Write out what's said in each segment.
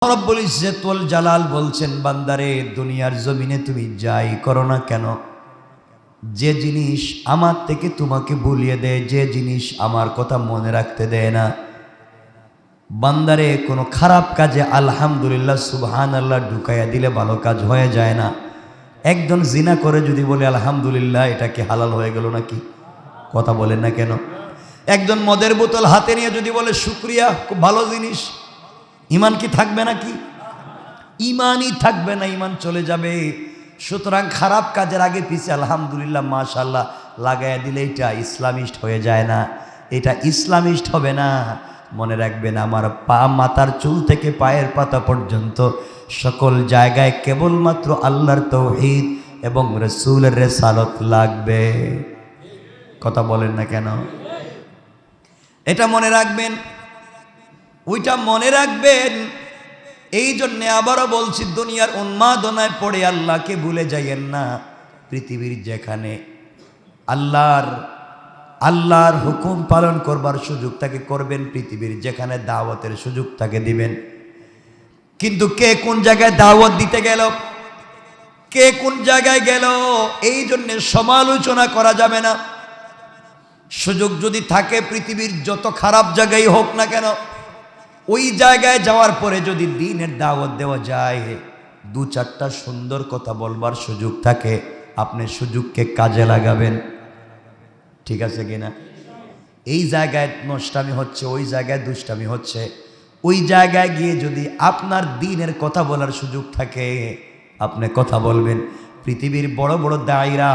রব্বুল ইজ্জত ওয়াল জালাল বলছেন, বান্দারে দুনিয়ার জমিনে তুমি যাই করো না কেন, যে জিনিস আমার থেকে তোমাকে ভুলিয়ে দেয়, যে জিনিস আমার কথা মনে রাখতে দেয় না, বান্দারে কোনো খারাপ কাজে আলহামদুলিল্লাহ সুবহানাল্লাহ ঢুকাইয়া দিলে ভালো কাজ হয়ে যায় না। একজন জিনা করে যদি বলে আলহামদুলিল্লাহ, এটা কি হালাল হয়ে গেল নাকি? কথা বলেন না কেন? একজন মদের বোতল হাতে নিয়ে যদি বলে শুকরিয়া, খুব ভালো জিনিস, ইমান কি থাকবে নাকি? ইমানই থাকবে না, ইমান চলে যাবে। সুতরাং খারাপ কাজের আগে পিছিয়ে আলহামদুলিল্লাহ মাশাআল্লাহ লাগাইয়া দিলে এটা ইসলামিস্ট হয়ে যায় না, এটা ইসলামিস্ট হবে না। মনে রাখবেন, আমার পা মাথার চুল থেকে পায়ের পাতা পর্যন্ত সকল জায়গায় কেবলমাত্র আল্লাহর তাওহীদ এবং রাসূলের রিসালাত লাগবে। কথা বলেন না কেন? এটা মনে রাখবেন, ওইটা মনে রাখবেন। এই জন্যে আবারও বলছি, দুনিয়ার উন্মাদনায় পড়ে আল্লাহকে ভুলে যাইয়েন না। পৃথিবীর যেখানে আল্লাহর হুকুম পালন করবার সুযোগ তাকে করবেন, পৃথিবীর যেখানে দাওয়াতের সুযোগ তাকে দিবেন। কিন্তু কে কোন জায়গায় দাওয়াত দিতে গেল, কে কোন জায়গায় গেল, এই জন্যে সমালোচনা করা যাবে না। সুযোগ যদি থাকে, পৃথিবীর যত খারাপ জায়গায় হোক না কেন, ওই জায়গায় যাওয়ার পরে যদি দ্বীনের দাওয়াত দেওয়া যায়, দু চারটা সুন্দর কথা বলবার সুযোগ থাকে, আপনি সুযোগকে কাজে লাগাবেন। ঠিক আছে কিনা? এই জায়গায় নষ্টামি হচ্ছে, ওই জায়গায় দুষ্টামি হচ্ছে, ওই জায়গায় গিয়ে যদি আপনার দ্বীনের কথা বলার সুযোগ থাকে, আপনি কথা বলবেন। পৃথিবীর বড় বড় দায়ীরা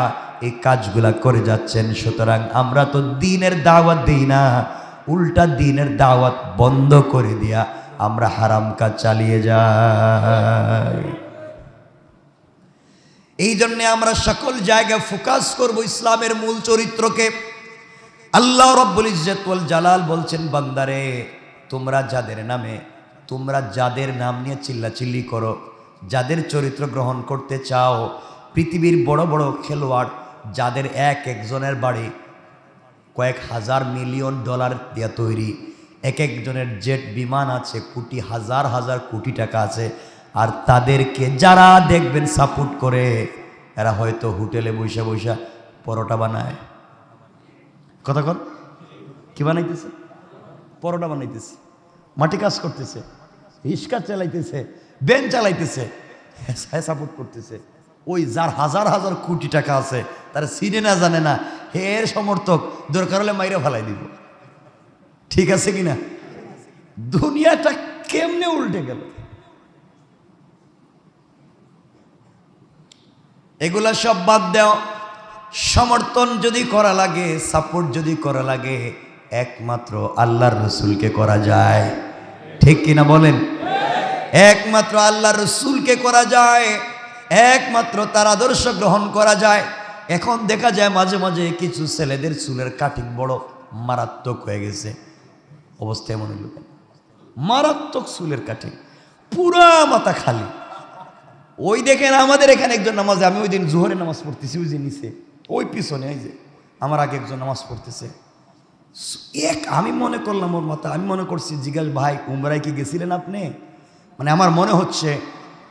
এই কাজগুলা করে যাচ্ছেন। সুতরাং আমরা তো দ্বীনের দাওয়াত দিই না, উল্টা দ্বীনের দাওয়াত বন্ধ করে দিয়া আমরা হারাম কাজ চালিয়ে যাই। এই জন্যে আমরা সকল জায়গায় ফোকাস করব ইসলামের মূল চরিত্রকে। আল্লাহ রব্বুল ইজ্জত ওয়াল জালাল বলছেন, বান্দারে তোমরা যাদের নাম নিয়ে চিল্লাচিল্লি করো, যাদের চরিত্র গ্রহণ করতে চাও, পৃথিবীর বড় বড় খেলোয়াড় যাদের এক একজনের বাড়ি কয়েক হাজার মিলিয়ন ডলার দিয়ে তৈরি, এক একজনের জেট বিমান আছে, কোটি হাজার হাজার কোটি টাকা আছে, আর তাদেরকে যারা দেখবেন সাপোর্ট করে, এরা হয়তো হোটেলে বৈশা বৈশা পরোটা বানায়। কথা কন, কি বানাইতেছে? পরোটা বানাইতেছে, মাটি কাজ করতেছে, রিক্সা চালাইতেছে, ভ্যান চালাইতেছে, সাপোর্ট করতেছে। ওই যার হাজার হাজার কোটি টাকা আছে, তারা চিনে না জানে না, এর সমর্থক দরকার হলে মাইরে ফেলাই দিব। ঠিক আছে কিনা? দুনিয়াটা কেমনে উল্টে গেল! এগুলা সব বাদ দাও। সমর্থন যদি করা লাগে, সাপোর্ট যদি করা লাগে, একমাত্র আল্লাহর রসুলকে করা যায়। ঠিক কিনা বলেন? একমাত্র আল্লাহর রসুলকে করা যায়, একমাত্র তার আদর্শ গ্রহণ করা যায়। এখন দেখা যায় মাঝে মাঝে কিছু ছেলেদের চুলের কাটিং বড় মারাত্মক হয়ে গেছে। অবস্থা এমন হইল, মারাত্মক চুলের কাটিং, পুরা মাথা খালি। ওই দেখেন আমাদের এখানে একজন নামাজে, আমি ওই দিন জোহরে নামাজ পড়তেছি, ওই যে নিচে ওই পিছনে, এই যে আমার আগে একজন নামাজ পড়তেছে, আমি মনে করলাম ওর মাথা, আমি মনে করছি জিজ্ঞাসা, ভাই উমরায় কি গেছিলেন আপনি? মানে আমার মনে হচ্ছে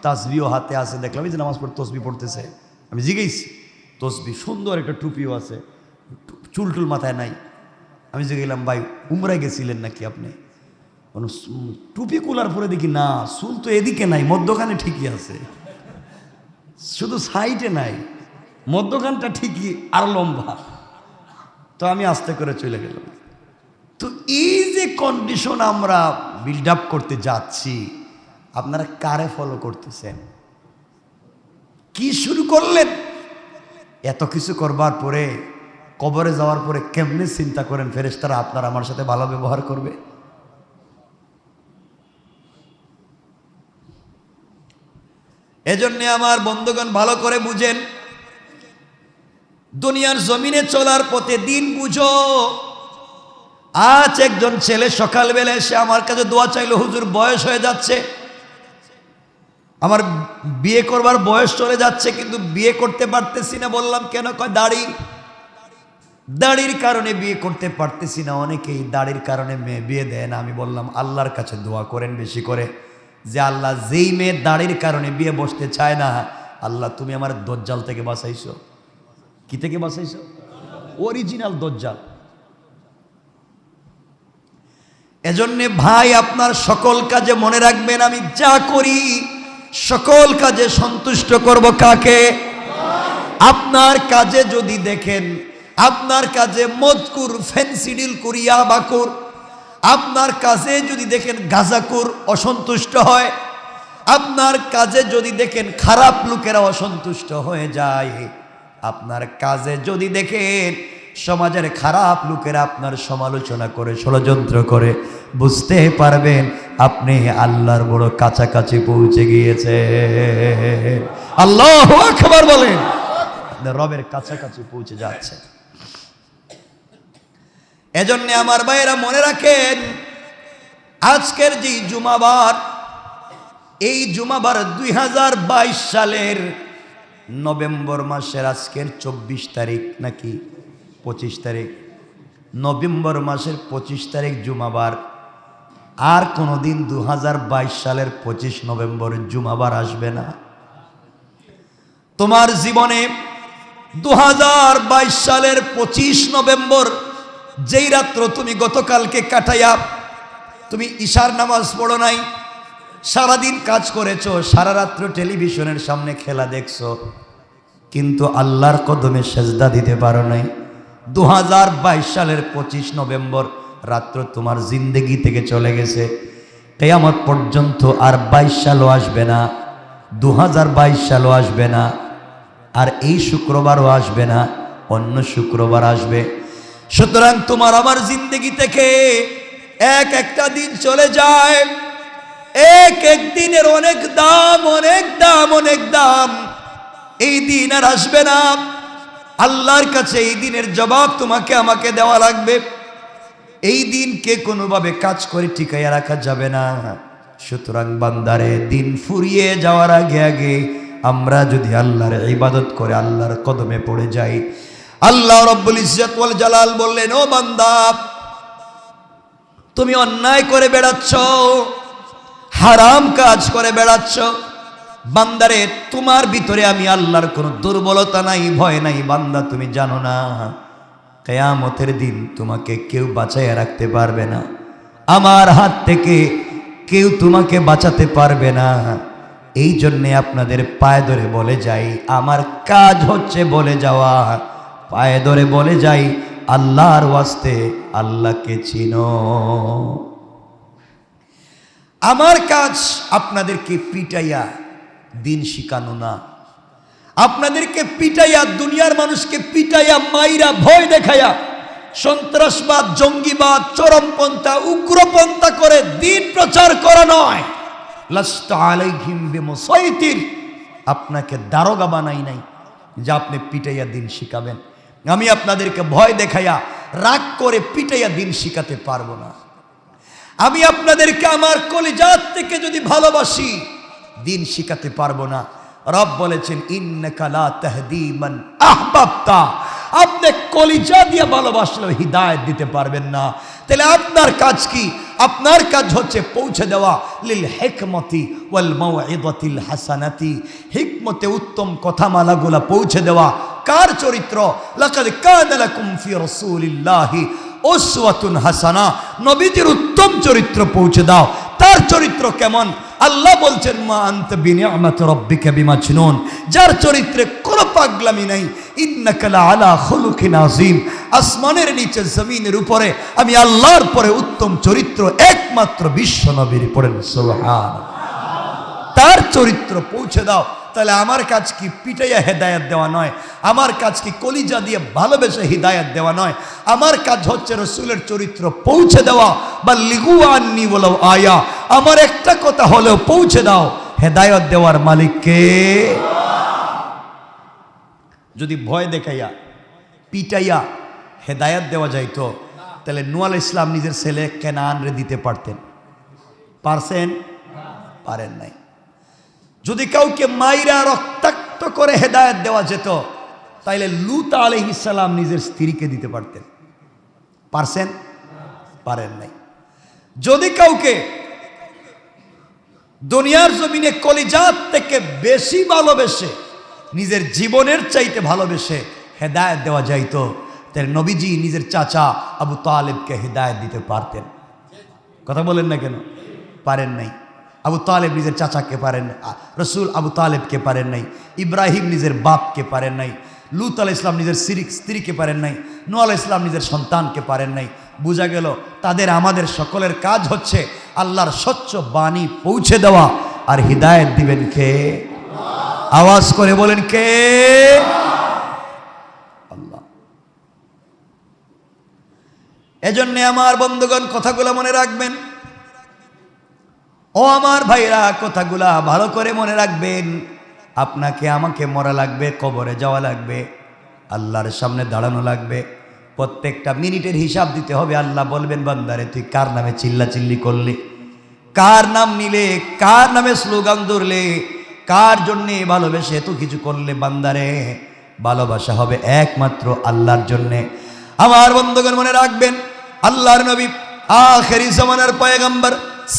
তাসবিও হাতে আছে, দেখলাম এই যে নামাজ পড়তে তসবি পড়তেছে। আমি জিজ্ঞেসি, তসবি সুন্দর একটা টুপিও আছে, চুল টুল মাথায় নাই। আমি জিজ্ঞেলাম, ভাই উমরায় গেছিলেন নাকি আপনি? টুপি কুলার পরে দেখি না, চুল তো এদিকে নাই, মধ্যখানে ঠিকই আছে, শুধু সাইডে নাই, মধ্যখানটা ঠিকই আর লম্বা। তো আমি আস্তে করে চলে গেলাম। তো এই যে কন্ডিশন আমরা বিল্ড আপ করতে যাচ্ছি, আপনারা কারে ফলো করতেছেন? কি শুরু করলেন? এত কিছু করবার পরে, কবরে যাওয়ার পরে কেমনে চিন্তা করেন ফেরেশতারা আপনার আমার সাথে ভালো ব্যবহার করবে? এজন্য আমার বন্ধুগণ ভালো করে বুঝেন, দুনিয়ার জমিনে চলার পথে দিন বুঝো। আজ একজন ছেলে সকালবেলা এসে আমার কাছে দোয়া চাইলো, হুজুর বয়স হয়ে যাচ্ছে, আমার বিয়ে করবার বয়স চলে যাচ্ছে, কিন্তু বিয়ে করতে পারতেছি না। বললাম কেন? কয় দাড়ির কারণে বিয়ে করতে পারতেছি না। অনেকেই দাড়ির কারণে মেয়ে বিয়ে দেয় না। আমি বললাম আল্লাহর কাছে দোয়া করেন বেশি করে, যে আল্লাহ যেই মেয়ে দাড়ির কারণে বিয়ে বসতে চায় না, আল্লাহ তুমি আমার দজ্জাল থেকে বাঁচাইছো। কি থেকে বাঁচাইছো? অরিজিনাল দজ্জাল। এজন্যে ভাই আপনার সকল কাজে মনে রাখবেন, আমি যা করি সকল কাজে সন্তুষ্ট করব কাকে? আপনার কাজে যদি দেখেন আপনার কাজে মজকুর, ফেন্সিডিল কুরিয়া বাকুর, আপনার কাজে যদি দেখেন গাজাকুর অসন্তুষ্ট হয়, আপনার কাজে যদি দেখেন খারাপ লোকেরা অসন্তুষ্ট হয়ে যায়, আপনার কাজে যদি দেখেন সমাজের খারাপ লোকেরা আপনার সমালোচনা করে, ষড়যন্ত্র করে, বুঝতে পারবেন আপনি আল্লাহর বড় কাছাকাছি পৌঁছে গিয়েছে। আল্লাহু আকবার বলেন। রবের কাছাকাছি পৌঁছে যাচ্ছে। এজন্য আমার ভাইয়েরা মনে রাখেন, আজকের যে জুমাবার, এই জুমাবার 2022 সালের নভেম্বর মাসের আজকের 24 তারিখ নাকি 25 তারিখ, নভেম্বর মাসের 25 তারিখ জুমাবার। আর কোনোদিন 2022 সালের 25 নভেম্বর জুমাবার আসবে না তোমার জীবনে। 2022 সালের 25 নভেম্বর যেই রাত্র তুমি গতকালকে কাটাইয়া তুমি ঈশার নামাজ পড়ো নাই, সারাদিন কাজ করেছো, সারা রাত্র টেলিভিশনের সামনে খেলা দেখছো, কিন্তু আল্লাহর কদমে সেজদা দিতে পারো নাই। 2022 সালের 25 নভেম্বর রাত্র তোমার জিন্দেগি থেকে চলে গেছে। কিয়ামত পর্যন্ত আর 22 সালও আসবে না, 2022 সালও আসবে না, আর এই শুক্রবারও আসবে না, অন্য শুক্রবার আসবে। সুতরাং তোমার আমার জিন্দেগি থেকে এক একটা দিন চলে যায়, এক এক দিনের অনেক দাম, অনেক দাম, অনেক দাম। এই দিন আর আসবে না। আল্লাহর কাছে এই দিনের জবাব তোমাকে আমাকে দেওয়া লাগবে। এই দিনকে কোনোভাবে কাজ করে টিকাইয়া রাখা যাবে না। সুতরাং বান্দারে, দিন ফুরিয়ে যাওয়ার আগে আগে আমরা যদি আল্লাহর ইবাদত করে আল্লাহর কদমে পড়ে যাই, আল্লাহ রব্বুল ইজ্জত ওয়াল জালাল বললেন, ও বান্দা, তুমি অন্যায় করে বেড়াচ্ছ, হারাম কাজ করে বেড়াচ্ছ, বান্দারে তোমার ভিতরে আমি আল্লাহর কোনো দুর্বলতা নাই, ভয় নাই। বান্দা তুমি জানো না, কিয়ামতের দিন তোমাকে কেউ বাঁচাইয়া রাখতে পারবে না, আমার হাত থেকে কেউ তোমাকে বাঁচাতে পারবে না। এই জন্যে আপনাদের পায়ে ধরে বলে যাই, আমার কাজ হচ্ছে বলে যাওয়া, পায়ে ধরে বলে যাই, আল্লাহর ওয়াস্তে আল্লাহকে চিনো। আমার কাজ আপনাদেরকে পিটাইয়া দিন শিখানো না, আপনাদেরকে পিটাইয়া, দুনিয়ার মানুষকে পিটাইয়া, মাইরা, ভয় দেখাইয়া, সন্ত্রাসবাদ, জঙ্গিবাদ, চরমপন্থা, উগ্রপন্থা করে দিন প্রচার করা নয়। লাস্তা আলাইহিম বিমুসাইতির, আপনাকে দারোগা বানাই নাই যে আপনি পিটাইয়া দিন শিখাবেন। আমি আপনাদেরকে ভয় দেখাইয়া, রাগ করে পিটাইয়া দিন শিখাতে পারবো না। আমি আপনাদেরকে আমার কলিজাত থেকে যদি ভালোবাসি, দিন শিখাতে পারবো না। রব বলেছেন, ইন্নাকা লা তাহদি মান আহবাবতা, আপনি কলিজা দিয়ে ভালোবাসলেও হিদায়াত দিতে পারবেন না। তাহলে আপনার কাজ কি? আপনার কাজ হচ্ছে পৌঁছে দেওয়া লিল হিকমতি ওয়াল মাউইযাতিল হাসানাতি, হিকমতে উত্তম কথামালাগুলা পৌঁছে দেওয়া। কার চরিত্র? লাকাদ কানা লাকুম ফি রাসূলিল্লাহি উসওয়াতুন হাসানা, নবীজির উত্তম চরিত্র পৌঁছে দাও। তার চরিত্র কেমন? আল্লাহ বলছেন, মা আনতা বিনিআমাতি রাব্বিকা বিমাজনুন, যার চরিত্রে কোনো পাগলামি নাই। ইন্নাকা লাআলা খুলুকিন আযীম, আসমানের নিচে জমিনের উপরে আমি আল্লাহর পরে উত্তম চরিত্র একমাত্র বিশ্ব নবীর। পড়েন সুবহানাল্লাহ। তার চরিত্র পৌঁছে দাও। তাহলে আমার কাজ কি পিটাইয়া হেদায়েত দেওয়া নয়, আমার কাজ কি কলিজা দিয়ে ভালোবেসে হিদায়াত দেওয়া নয়, আমার কাজ হচ্ছে রসুলের চরিত্র পৌঁছে দেওয়া। বা লিগু আননি বলো আয়া, আমার একটা কথা হলেও পৌঁছে দাও। হেদায়েত দেওয়ার মালিককে যদি ভয় দেখাইয়া, পিটাইয়া হেদায়েত দেওয়া যাইতো, তাহলে নূহ আলাইহিস সালাম নিজের ছেলে কেনান রে দিতে পারতেন? পারছেন? পারেন নাই। যদি কাউকে মাইরা রক্তাক্ত করে হেদায়েত দেওয়া যেত, তাইলে লূত আলাইহিস সালাম নিজের স্ত্রীকে দিতে পারতেন? পারছেন? পারেন নাই। যদি কাউকে দুনিয়ার জমিনে কলিজাত থেকে বেশি ভালোবেসে, নিজের জীবনের চাইতে ভালোবেসে হেদায়েত দেওয়া যাইতো, তাই নবীজি নিজের চাচা আবু তালেবকে হেদায়েত দিতে পারতেন। কথা বলেন না কেন? পারেন নাই। আবু তালেব নিজের চাচাকে পারেন, রসুল আবু তালেবকে পারেন নাই। ইব্রাহিম নিজের বাপকে পারেন নাই। লুত আলাইহিস সালাম নিজের স্ত্রীকে পারেন নাই। নূহ আলাইহিস সালাম নিজের সন্তানকে পারেন নাই। বোঝা গেল তাদের আমাদের সকলের কাজ হচ্ছে আল্লাহর স্বচ্ছ বাণী পৌঁছে দেওয়া, আর হিদায়েত দিবেন কে? আওয়াজ করে বলেন কে? আল্লাহ। এজন্য আমার বন্ধুগণ কথাগুলো মনে রাখবেন। ও আমার ভাইরা, কথাগুলা ভালো করে মনে রাখবেন। আপনাকে আমাকে মরা লাগবে, কবরে যাওয়া লাগবে, আল্লাহর সামনে দাঁড়ানো লাগবে। প্রত্যেকটা মিনিটের হিসাব দিতে হবে। আল্লাহ বলবেন, বান্দারে তুই কার নামে চিল্লাচিল্লি করলি, কার নাম নিলে, কার নামে স্লোগান ধরলে, কার জন্যে ভালোবেসে এত কিছু করলে। বান্দারে, ভালোবাসা হবে একমাত্র আল্লাহর জন্যে। আমার বন্ধুগণ মনে রাখবেন, আল্লাহর নবী, আখেরি জামানার পয়গম্বর,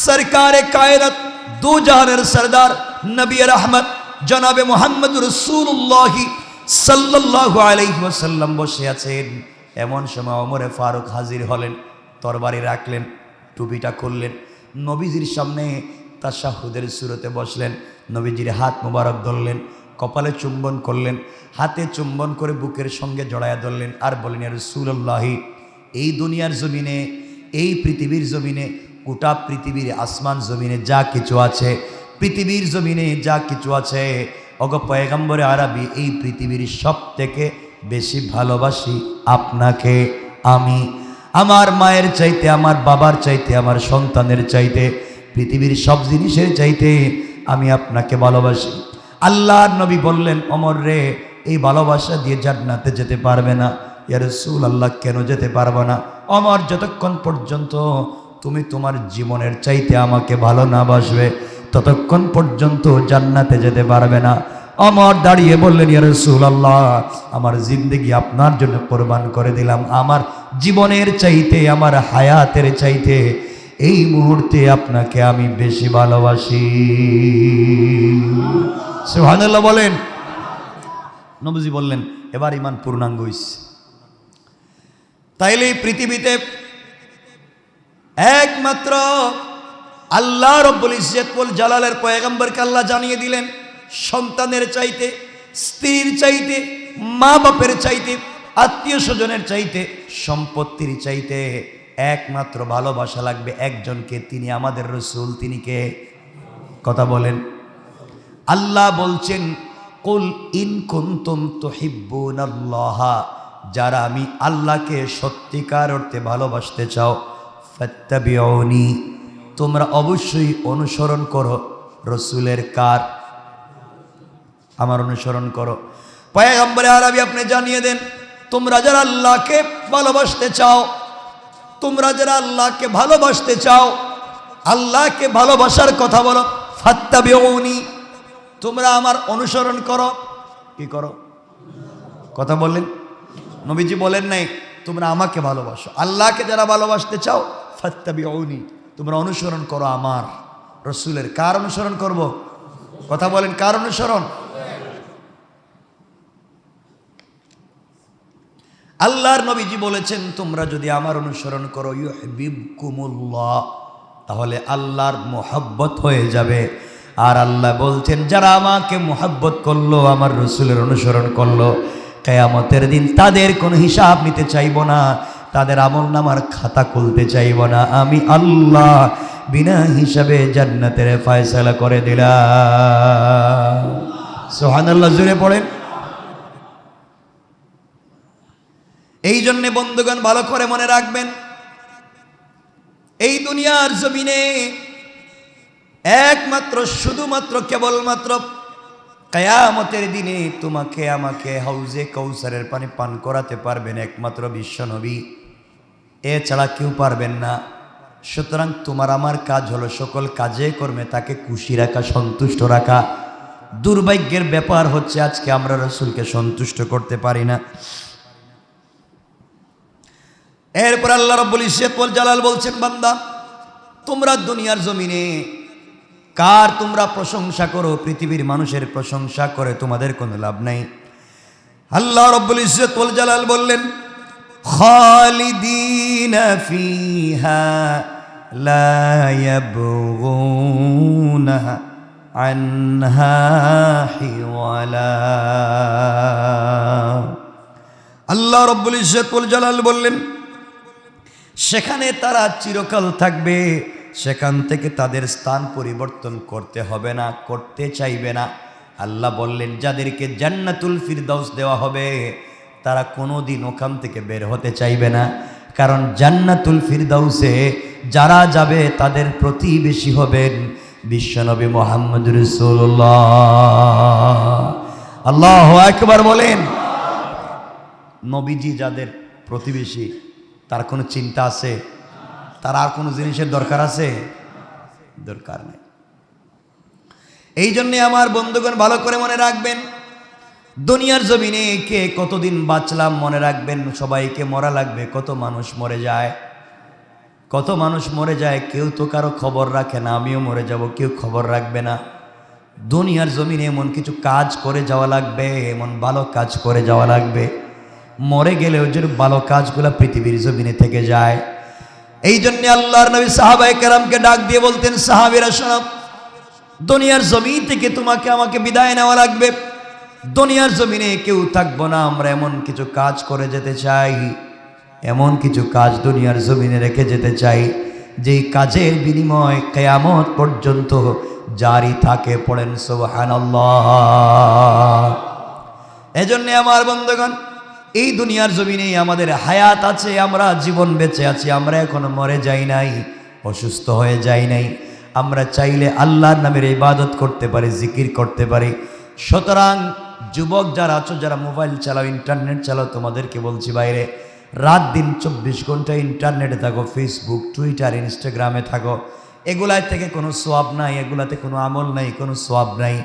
সরকারে কায়নাত, দু জাহানের সরদার, নবী রহমত জনাবে মুহাম্মদ রাসূলুল্লাহ সাল্লাল্লাহু আলাইহি ওয়াসাল্লাম বসে আছেন। এমন সময় ওমরে ফারুক হাজির হলেন, তরবারি রাখলেন, টুপিটা খুললেন, নবীজির সামনে তাশাহুদের সুরতে বসলেন। নবীজির হাত মোবারক ধরলেন, কপালে চুম্বন করলেন, হাতে চুম্বন করে বুকের সঙ্গে জড়ায়া ধরলেন, আর বললেন, ইয়া রাসূলুল্লাহ, এই দুনিয়ার জমিনে, এই পৃথিবীর জমিনে, গোটা পৃথিবীর আসমান জমিনে যা কিছু আছে, পৃথিবীর জমিনে যা কিছু আছে, ওগো পয়গম্বরে আরবি, এই পৃথিবীর সব থেকে বেশি ভালোবাসি আপনাকে আমি। আমার মায়ের চাইতে, আমার বাবার চাইতে, আমার সন্তানের চাইতে, পৃথিবীর সব জিনিসের চাইতে আমি আপনাকে ভালোবাসি। আল্লাহর নবী বললেন, ওমর রে, এই ভালোবাসা দিয়ে জান্নাতে যেতে পারবে না। ইয়া রাসূলুল্লাহ, কেন যেতে পারবো না? ওমর, যতক্ষণ পর্যন্ত তুমি তোমার জীবনের চাইতে আমাকে ভালো না বাসবে, ততক্ষণ পর্যন্ত জান্নাতে যেতে পারবে না। ওমর দাঁড়িয়ে বললেন, ইয়া রাসূলুল্লাহ, আমার জিন্দেগি আপনার জন্য কোরবান করে দিলাম। আমার জীবনের চাইতে, আমার হায়াতের চাইতে এই মুহূর্তে আপনাকে আমি বেশি ভালোবাসি। সুবহানাল্লাহ বলেন। নবীজি বললেন, এবার ঈমান পূর্ণাঙ্গ হইছে। তাইলে এই পৃথিবীতে একমাত্র আল্লাহ রব্বুল ইজ্জত ওয়াল জালালের পয়গম্বরকে আল্লাহ জানিয়ে দিলেন, সন্তানের চাইতে, স্ত্রীর চাইতে, মা বাপের চাইতে, আত্মীয় স্বজনের চাইতে, সম্পত্তির চাইতে একমাত্র ভালোবাসা লাগবে একজনকে, তিনি আমাদের রসুল। তিনি কে? কথা বলেন। আল্লাহ বলছেন, কুল ইন কুনতুম তুহিব্বুনাল্লাহ, যারা আমি আল্লাহকে সত্যিকার অর্থে ভালোবাসতে চাও, ফাত্তাবিউনি, তোমরা অবশ্যই অনুসরণ করো রসুলের। কার? আমার অনুসরণ করো। পয়গম্বরে আরবি, আপনি জানিয়ে দেন, তোমরা যারা আল্লাহকে ভালোবাসতে চাও, তোমরা যারা আল্লাহকে ভালোবাসতে চাও, আল্লাহকে ভালোবাসার কথা বলো, ফাত্তাবিউনি, তোমরা আমার অনুসরণ করো। কি করো? কথা বললেন। নবীজি বলেন নাই তোমরা আমাকে ভালোবাসো। আল্লাহকে যারা ভালোবাসতে চাও, ফাত্তাবিউনি, তোমরা অনুসরণ করো আমার রসুলের। কার অনুসরণ করব? কথা বলেন, কার অনুসরণ? আল্লাহর নবীজি বলেছেন, তোমরা যদি আমার অনুসরণ করো, ইউহিব্বুকুমুল্লাহ, তাহলে আল্লাহর মোহাব্বত হয়ে যাবে। আর আল্লাহ বলছেন, যারা আমাকে মোহাব্বত করলো, আমার রসুলের অনুসরণ করলো, কিয়ামতের দিন তাদের কোনো হিসাব নিতে চাইব না, তাদের আমলনামার খাতা খুলতে চাইব না, আমি আল্লাহ বিনা হিসাবে জান্নাতের ফয়সালা করে দিলাম। সুবহানাল্লাহ, জোরে পড়েন। এই জন্যে বন্ধুগণ ভালো করে মনে রাখবেন, এই দুনিয়ার জমিনে একমাত্র, শুধুমাত্র, কেবলমাত্র কিয়ামতের দিনে তোমাকে আমাকে হাউজে কাউসারের পানি পান করাতে পারবেন একমাত্র বিশ্বনবী, এছাড়া কেউ পারবেন না। সুতরাং তোমার আমার কাজ হলো সকল কাজে কর্মে তাকে খুশি রাখা, সন্তুষ্ট রাখা। দুর্ভাগ্যের ব্যাপার হচ্ছে আজকে আমরা রসুলকে সন্তুষ্ট করতে পারি না। এরপর আল্লাহ রাব্বুল ইজ্জত ওয়াল জালাল বলছেন, বান্দা, তোমরা দুনিয়ার জমিনে কার তোমরা প্রশংসা করো? পৃথিবীর মানুষের প্রশংসা করে তোমাদের কোনো লাভ নাই। আল্লাহ রাব্বুল ইজ্জত ওয়াল জালাল বললেন, খালিদিনা ফিহা লা ইয়াবগুনা আনহা হিওয়ালা। আল্লাহ রাব্বুল ইজ্জত ওয়াল জালাল বললেন, সেখানে তারা চিরকাল থাকবে, সেখান থেকে তাদের স্থান পরিবর্তন করতে হবে না, করতে চাইবে না। আল্লাহ বললেন, যাদেরকে জান্নাতুল ফিরদাউস দেওয়া হবে তারা কোনোদিন ওখান থেকে বের হতে চাইবে না, কারণ জান্নাতুল ফিরদাউসে যারা যাবে তাদের প্রতিবেশী হবেন বিশ্বনবী মুহাম্মদ রাসূলুল্লাহ। আল্লাহু আকবার বলেন। নবীজি যাদের প্রতিবেশী তার কোনো চিন্তা আছে? তার আর কোনো জিনিসের দরকার আছে? দরকার নেই। এই জন্যে আমার বন্ধুগণ ভালো করে মনে রাখবেন, দুনিয়ার জমিনে কে কতদিন বাঁচলাম মনে রাখবেন, সবাইকে মরা লাগবে। কত মানুষ মরে যায়, কত মানুষ মরে যায়, কেউ তো কারো খবর রাখে না। আমিও মরে যাব, কেউ খবর রাখবে না। দুনিয়ার জমিনে এমন কিছু কাজ করে যাওয়া লাগবে, এমন ভালো কাজ করে যাওয়া লাগবে, মরে গেলেও যে ভালো কাজগুলো পৃথিবীর জমিনে থেকে যায়। এই জন্য আল্লাহর নবী সাহাবায়ে কেরামকে ডাক দিয়ে বলতেন, সাহাবীরা শোনো, দুনিয়ার জমিন থেকে তোমাকে আমাকে বিদায় নেওয়া লাগবে। দুনিয়ার জমিনে কেউ থাকবো না, আমরা এমন কিছু কাজ করে যেতে চাই, এমন কিছু কাজ দুনিয়ার জমিনে রেখে যেতে চাই যেই কাজের বিনিময় কিয়ামত পর্যন্ত জারি থাকে। পড়েন সুবহানাল্লাহ। এজন্য আমার বন্ধুগণ, এই দুনিয়ার জমিনে আমাদের হায়াত আছে, আমরা জীবন বেঁচে আছি, আমরা এখনো মরে যাই নাই, অসুস্থ হয়ে যাই নাই। আমরা চাইলে আল্লাহর নামের ইবাদত করতে পারি, জিকির করতে পারি। সুতরাং যুবক যারা আছো, যারা মোবাইল চালাও, ইন্টারনেট চালাও, তোমাদেরকে বলছি, বাইরে রাত দিন 24 ঘন্টা ইন্টারনেটে থাকো, ফেসবুক, টুইটার, ইনস্টাগ্রামে থাকো, এগুলাই থেকে কোনো সোয়াব নাই, এগুলাতে কোনো আমল নাই, কোনো সোয়াব নাই।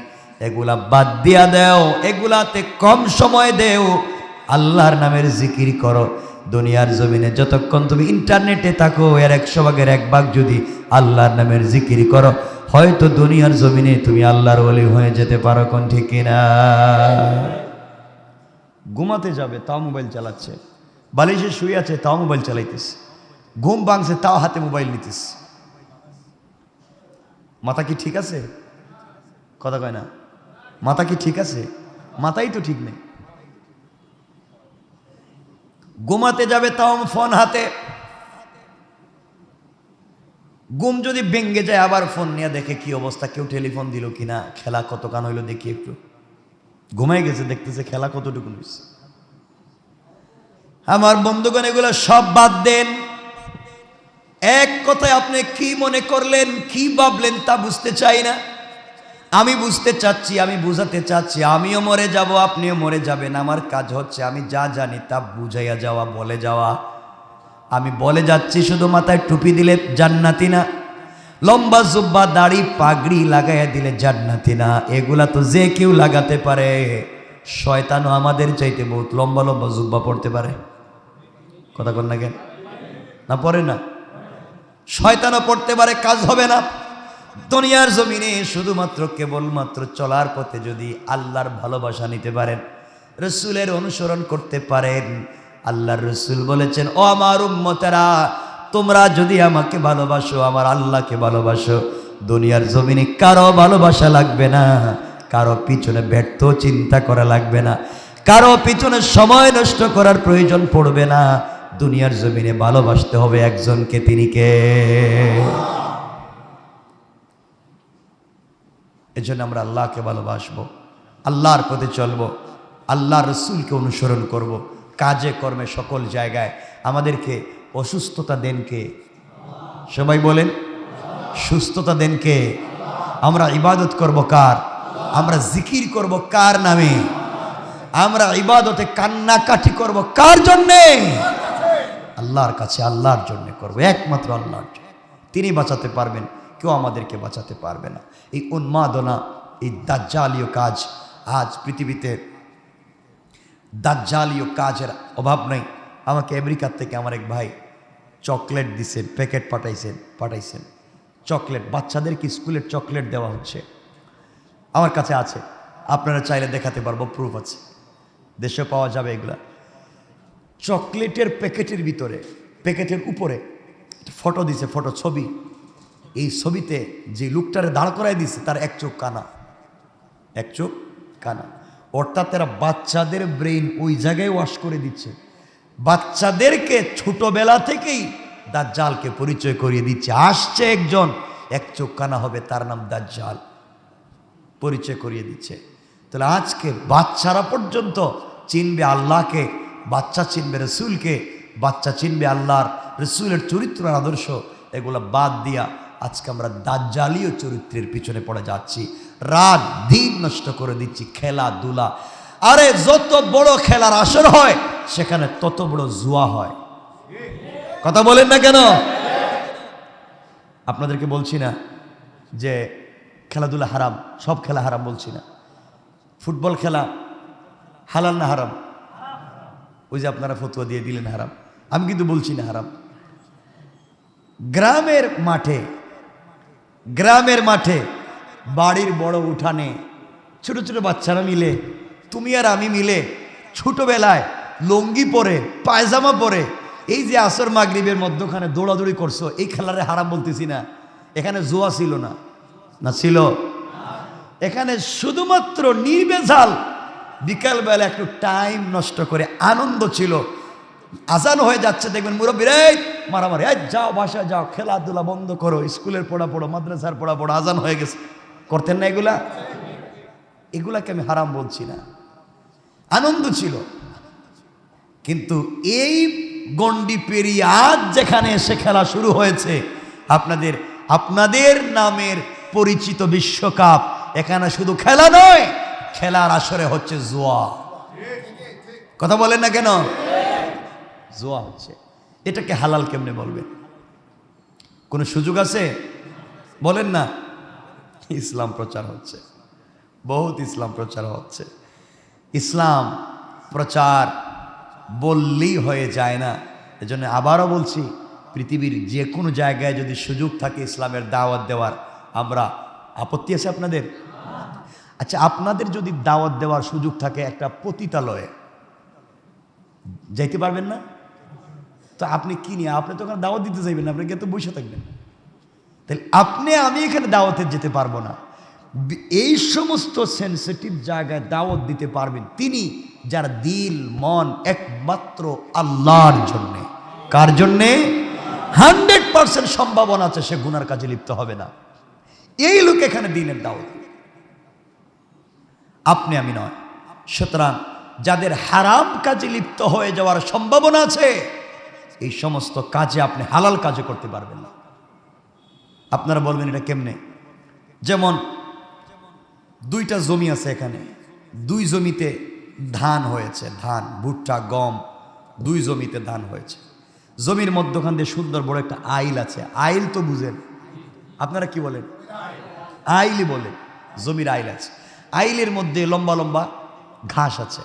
এগুলা বাদ দিয়া দেও, এগুলাতে কম সময় দেও, আল্লাহর নামের জিকির করো। দুনিয়ার জমিনে যতক্ষণ তুমি ইন্টারনেটে থাকো, এর 100 ভাগের 1 ভাগ যদি আল্লাহর নামের জিকির করো, হয়তো দুনিয়ার জমিনে তুমি আল্লাহর ওলি হয়ে যেতে পারো। কোন ঠিক কিনা? ঘুমাতে যাবে তাও মোবাইল চালাচ্ছে, বালিশে শুয়ে আছে তাও মোবাইল চালাইতেছে, ঘুম ভাঙছে তাও হাতে মোবাইল নিতেছে। মাথা কি ঠিক আছে? কথা কয় না। মাথা কি ঠিক আছে? মাথাই তো ঠিক নেই। ঘুমাতে যাবে তাও ফোন হাতে, ঘুম যদি ভেঙ্গে যায় আবার ফোন নিয়ে দেখে কি অবস্থা, কেউ টেলিফোন দিল কিনা, খেলা কতক্ষণ হইলো দেখি একটু। ঘুমাই গেছে, দেখতেছে খেলা কতটুকু হয়েছে। আমার বন্ধুগণ, এগুলো সব বাদ দেন। এক কথায় আপনি কি মনে করলেন, কি ভাবলেন তা বুঝতে চাই না। আমি বুঝতে চাচ্ছি, আমি বুঝাতে চাচ্ছি, আমিও মরে যাব, আপনিও মরে যাবেন। আমার কাজ হচ্ছে আমি যা জানি তা বুঝাইয়া যাওয়া, বলে যাওয়া। আমি বলে যাচ্ছি, শুধু মাথায় টুপি দিলে জান্নাতি না, লম্বা জুব্বা দাড়ি পাগড়ি লাগাইয়া দিলে জান্নাতি না। এগুলা তো যে কেউ লাগাতে পারে। শয়তানও আমাদের চাইতে বহুত লম্বা লম্বা জুব্বা পড়তে পারে। কথা বল না কেন? না পড়ে না? শয়তানও পড়তে পারে, কাজ হবে না। দুনিয়ার জমিনে শুধুমাত্র কেবলমাত্র চলার পথে যদি আল্লাহর ভালোবাসা নিতে পারেন, রসুলের অনুসরণ করতে পারেন, আল্লাহর রসুল বলেছেন, ও আমার উম্মতেরা, তোমরা যদি আমাকে ভালোবাসো, আমার আল্লাহকে ভালোবাসো, দুনিয়ার জমিনে কারো ভালোবাসা লাগবে না, কারো পিছনে ব্যর্থ চিন্তা করা লাগবে না, কারো পিছনে সময় নষ্ট করার প্রয়োজন পড়বে না। দুনিয়ার জমিনে ভালোবাসতে হবে একজনকে, তিনি কে? এজন্য আমরা আল্লাহকে ভালোবাসবো, আল্লাহর পথে চলবো, আল্লাহর রসুলকে অনুসরণ করব। কাজে কর্মে সকল জায়গায় আমাদেরকে অসুস্থতা দেন কে? সবাই বলেন, সুস্থতা দেন কে? আমরা ইবাদত করব কার? আমরা জিকির করব কার নামে? আমরা ইবাদতে কান্নাকাটি করব কার জন্যে? আল্লাহর কাছে, আল্লাহর জন্য করব, একমাত্র আল্লাহর জন্য। তিনি বাঁচাতে পারবেন, কেউ আমাদেরকে বাঁচাতে পারবে না। এই উন্মাদনা, এই দাজ্জালীয় কাজ, আজ পৃথিবীতে দাজ্জালীয় কাজের অভাব নেই। আমাকে আমেরিকার থেকে আমার এক ভাই চকলেট দিছেন, প্যাকেট পাঠাইছেন। চকলেট, বাচ্চাদেরকে স্কুলের চকলেট দেওয়া হচ্ছে। আমার কাছে আছে, আপনারা চাইলে দেখাতে পারবো, প্রুফ আছে, দেশে পাওয়া যাবে এগুলা। চকলেটের প্যাকেটের ভিতরে, প্যাকেটের উপরে ফটো দিছে, ফটো ছবি। এই ছবিতে যে লোকটারে দাঁড় করাই দিছে তার এক চোখ কানা, এক চোখ কানা। অর্থাৎ তারা বাচ্চাদের ব্রেইন ওই জায়গায় ওয়াশ করে দিচ্ছে, বাচ্চাদেরকে ছোটবেলা থেকেই দাজ্জালকে পরিচয় করিয়ে দিচ্ছে। আসছে একজন এক চোখ কানা হবে, তার নাম দাজ্জাল, পরিচয় করিয়ে দিচ্ছে। তাহলে আজকে বাচ্চারা পর্যন্ত চিনবে আল্লাহকে, বাচ্চা চিনবে রসুলকে, বাচ্চা চিনবে আল্লাহর রসুলের চরিত্র আদর্শ। এগুলো বাদ দিয়া আজকে আমরা দাজ্জালীয় চরিত্রের পিছনে পড়ে যাচ্ছি, রাত দিন নষ্ট করে দিচ্ছি, খেলাধুলা। আরে যত বড় খেলার আসর হয় সেখানে তত বড় জুয়া হয়। কথা বলেন না কেন? আপনাদেরকে বলছি না যে খেলাধুলা হারাম, সব খেলা হারাম বলছি না। ফুটবল খেলা হালাল না হারাম? ওই যে আপনারা ফতোয়া দিয়ে দিলেন হারাম, আমি কিন্তু বলছি না হারাম। গ্রামের মাঠে, গ্রামের মাঠে, বাড়ির বড় উঠানে ছোট ছোট বাচ্চারা মিলে, তুমি আর আমি মিলে ছোটবেলায় লুঙ্গি পরে, পায়জামা পরে, এই যে আসর মাগরিবের মধ্যখানে দৌড়াদৌড়ি করছো, এই খেলারে হারাম বলতেছি না। এখানে জুয়া ছিল না? না ছিল? এখানে শুধুমাত্র নির্বেজাল বিকালবেলা একটু টাইম নষ্ট করে আনন্দ ছিল। আজান হয়ে যাচ্ছে, দেখবেন মুরব্বীরা মারামারি, যাও বাসায় যাও, খেলাধুলা বন্ধ করো, স্কুলের পড়া পড়ো, মাদ্রাসার পড়া পড়ো, আজান হয়ে গেছে। করতেন না এগুলা? এগুলাকে আমি হারাম বলছি না, আনন্দ ছিল। কিন্তু এই গন্ডি পেরিয়ে আজ যেখানে এসে খেলা শুরু হয়েছে, আপনাদের আপনাদের নামের পরিচিত বিশ্বকাপ, এখানে শুধু খেলা নয়, খেলার আসরে হচ্ছে জুয়া। কথা বলেন না কেন? জুয়া হচ্ছে। এটাকে হালাল কেমনে বলবেন? কোনো সুযোগ আছে? বলেন না। ইসলাম প্রচার হচ্ছে, বহুত ইসলাম প্রচার হচ্ছে। ইসলাম প্রচার বললেই হয়ে যায় না। এজন্য আবারও বলছি, পৃথিবীর যে কোনো জায়গায় যদি সুযোগ থাকে ইসলামের দাওয়াত দেওয়ার, আমরা, আপত্তি আছে আপনাদের? আচ্ছা, আপনাদের যদি দাওয়াত দেওয়ার সুযোগ থাকে একটা পতিতালয়ে, যাইতে পারবেন না? তো আপনি কি নিয়ে, আপনি তো ওখানে দাওয়াত দিতে যাইবেন না, আপনি গিয়ে তো বসে থাকবেন। তাহলে আপনি আমি এখানে দাওয়াতে যেতে পারবো না। এই সমস্ত সেন্সিটিভ জায়গায় দাওয়াত দিতে পারবেন তিনি যার দিল মন একমাত্র আল্লাহর জন্যে। কার জন্যে? 100% সম্ভাবনা আছে সে গুনার কাজে লিপ্ত হবে না। এই লোক এখানে দিনের দাওয়াত, আপনি আমি নয়। সুতরাং যাদের হারাম কাজে লিপ্ত হয়ে যাওয়ার সম্ভাবনা আছে, এই সমস্ত কাজে আপনি হালাল কাজে করতে পারবেন না। আপনারা বলবেন এটা কেমনে? যেমন দুইটা জমি আছে এখানে, দুই জমিতে ধান হয়েছে, ধান, ভুট্টা, গম, দুই জমিতে ধান হয়েছে। জমির মধ্যখান দিয়ে সুন্দর বড় একটা আইল আছে। আইল তো বুঝেন আপনারা, কি বলেন? আইলই বলেন। জমির আইল আছে, আইলের মধ্যে লম্বা লম্বা ঘাস আছে।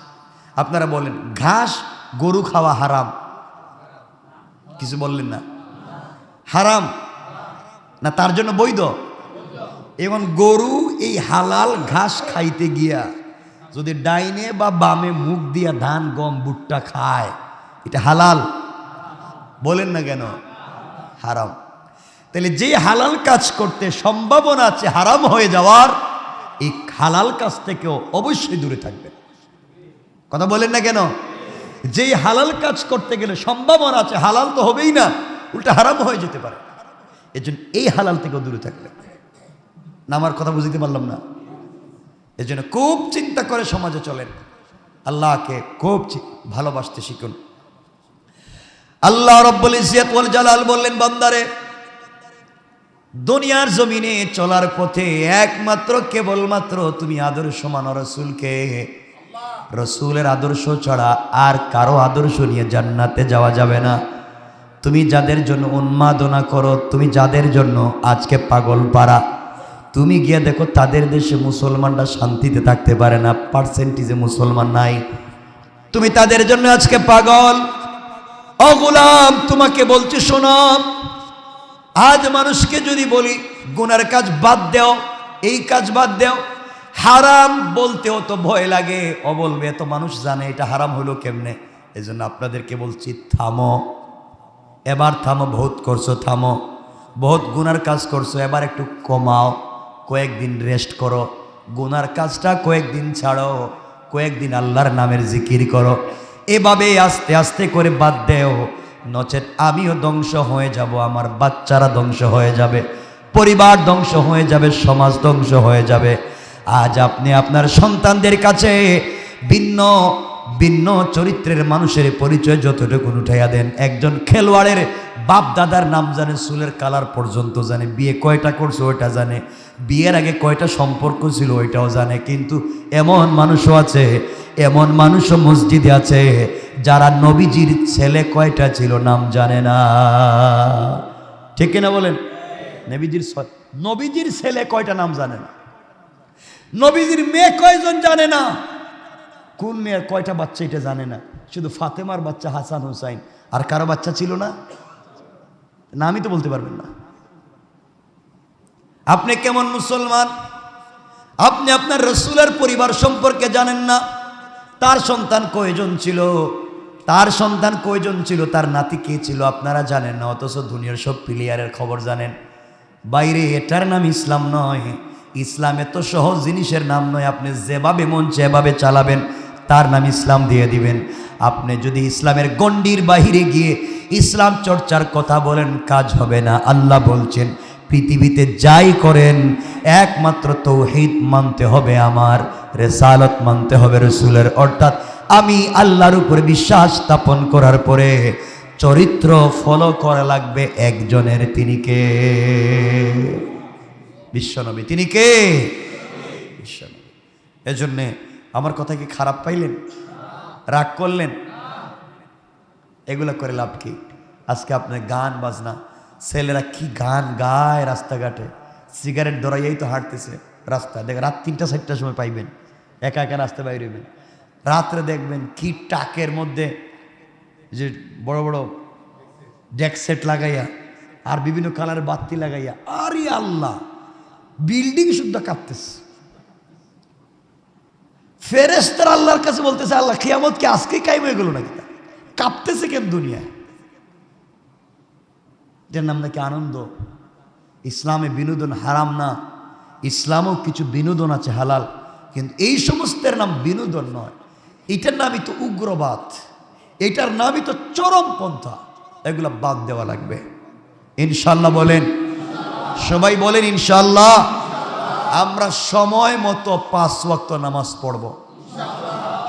আপনারা বলেন ঘাস গরু খাওয়া হারাম? কিছু বললেন না? হারাম না তার জন্য বৈধ? এবং গরু এই হালাল ঘাস খাইতে গিয়া যদি ডাইনে বা বামে মুখ দিয়া ধান গম ভুট্টা খায়, এটা হালাল? বলেন না কেন? হারাম। তাহলে যে হালাল কাজ করতে সম্ভাবনা আছে হারাম হয়ে যাওয়ার, এই হালাল কাজ থেকেও অবশ্যই দূরে থাকবেন। কথা বলেন না কেন? যেই হালাল কাজ করতে গেলে সম্ভাবনা আছে হালাল তো হবেই না, উল্টা হারাম হয়ে যেতে পারে, এজন্য এই হালাল থেকেও দূরে থাকবেন না। আমার কথা বুঝতে পারলাম না? এজন্য খুব চিন্তা করে সমাজে চলেন, আল্লাহকে খুব ভালোবাসতে শিখুন। আল্লাহ রাব্বুল ইজ্জত ওয়াল জালাল বললেন, বান্দারে দুনিয়ার জমিনে চলার পথে একমাত্র কেবলমাত্র তুমি আদর্শ মানো রাসূলকে। রাসূলের আদর্শ ছাড়া আর কারো আদর্শ নিয়ে জান্নাতে যাওয়া যাবে না। তুমি যাদের জন্য উন্মাদনা করো, তুমি যাদের জন্য আজকে পাগল পারা, তুমি গিয়ে দেখো তাদের দেশে মুসলমানরা শান্তিতে থাকতে পারে না, পার্সেন্টেজে মুসলমান নাই। তুমি তাদের জন্য আজকে পাগল। ও গোলাম, তোমাকে বলছি শোনো, আজ মানুষকে যদি বলি গুনার কাজ বাদ দাও, এই কাজ বাদ দাও, হারাম বলতেও তো ভয় লাগে। ও বলবে তো মানুষ জানে এটা হারাম হলো কেমনে। এই জন্য আপনাদেরকে বলছি থামো, এবার থামো। বহুত করছো, থামো। বহুত গুনার কাজ করছো, এবার একটু কমাও। কয়েকদিন রেস্ট করো, গুনার কাজটা কয়েকদিন ছাড়ো, কয়েকদিন আল্লাহর নামের জিকির করো। এভাবে আস্তে আস্তে করে বাদ দেও, নচেত আমিও ধ্বংস হয়ে যাব, আমার বাচ্চারা ধ্বংস হয়ে যাবে, পরিবার ধ্বংস হয়ে যাবে, সমাজ ধ্বংস হয়ে যাবে। আজ আপনি আপনার সন্তানদের কাছে ভিন্ন ভিন্ন চরিত্রের মানুষের পরিচয় যতটুকু উঠাইয়া দেন। একজন খেলোয়াড়ের বাপ দাদার নাম জানে, চুলের কালার পর্যন্ত জানে, বিয়ে কয়টা করছে ওইটা জানে, বিয়ের আগে কয়টা সম্পর্ক ছিল ওইটাও জানে। কিন্তু এমন মানুষও আছে, এমন মানুষও মসজিদে আছে যারা নবীজির ছেলে কয়টা ছিল নাম জানে না। ঠিক কিনা বলেন? নবীজির ছেলে কয়টা নাম জানে না, নবীজির মেয়ে কয়জন জানে না, কোন মেয়ের কয়টা বাচ্চা এটা জানে না। শুধু ফাতেমার বাচ্চা হাসান হুসাইন, আর কারো বাচ্চা ছিল না, নামই তো বলতে পারবেন না। আপনি কেমন মুসলমান? আপনি আপনার রসুলের পরিবার সম্পর্কে জানেন না। তার সন্তান কয়জন ছিল, তার সন্তান কয়জন ছিল, তার নাতি কে ছিল আপনারা জানেন না। অথচ দুনিয়ার সব প্লেয়ারের খবর জানেন। বাইরে এটার নাম ইসলাম নয়। ইসলাম এত সহজ জিনিসের নাম নয়। আপনি যেভাবে মন যেভাবে চালাবেন তার নাম ইসলাম দিয়ে দিবেন। আপনি যদি ইসলামের গণ্ডির বাহিরে গিয়ে ইসলাম চর্চার কথা বলেন, কাজ হবে না। আল্লাহ বলছেন পৃথিবীতে যাই করেন একমাত্র তৌহিদ মানতে হবে, আমার রিসালাত মানতে হবে রসুলের। অর্থাৎ আমি আল্লাহর উপরে বিশ্বাস স্থাপন করার পরে চরিত্র ফলো করা লাগবে একজনের, তিনি কে? বিশ্বনবী। তিনি কে? বিশ্বনবী। এজন্যে আমার কথা কি খারাপ পাইলেন? রাগ করলেন? এগুলো করে লাভ কি? আজকে আপনার গান বাজনা, ছেলেরা কি গান গায় রাস্তাঘাটে, সিগারেট ধরাইয়াই তো হাঁটতেছে রাস্তা। দেখেন রাত 3টা 4টার সময় পাইবেন একা একা রাস্তা বাইরে হইবেন। রাত্রে দেখবেন কি টাকের মধ্যে যে বড় বড় ডেক সেট লাগাইয়া আর বিভিন্ন কালারের বাতি লাগাইয়া, আরে আল্লাহ, বিল্ডিং শুদ্ধ কাঁপতেছে। ফেরেশতারা আল্লাহর কাছে বলতেছে, আল্লাহ কিয়ামত কি আজকে কায়েম হয়ে গেল নাকি? কাঁপতেছে কেন দুনিয়ায়? এটার নাম নাকি আনন্দ। ইসলামে বিনোদন হারাম না, ইসলামও কিছু বিনোদন আছে হালাল, কিন্তু এই সমস্তের নাম বিনোদন নয়। এটার নামই তো উগ্রবাদ, এটার নামই তো চরমপন্থা। এগুলা বাদ দেওয়া লাগবে ইনশাল্লাহ। বলেন সবাই, বলেন ইনশাল্লাহ। আমরা সময় মতো 5 ওয়াক্ত নামাজ পড়ব।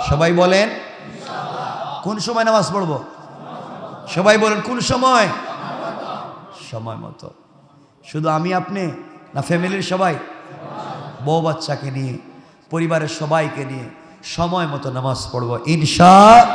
সবাই বলেন কোন সময় নামাজ পড়ব? সবাই বলেন কোন সময়? সময় মতো। শুধু আমি আপনি না, ফ্যামিলির সবাই, বউ বাচ্চাকে নিয়ে, পরিবারের সবাইকে নিয়ে সময় মতো নামাজ পড়ব ইনশাআল্লাহ।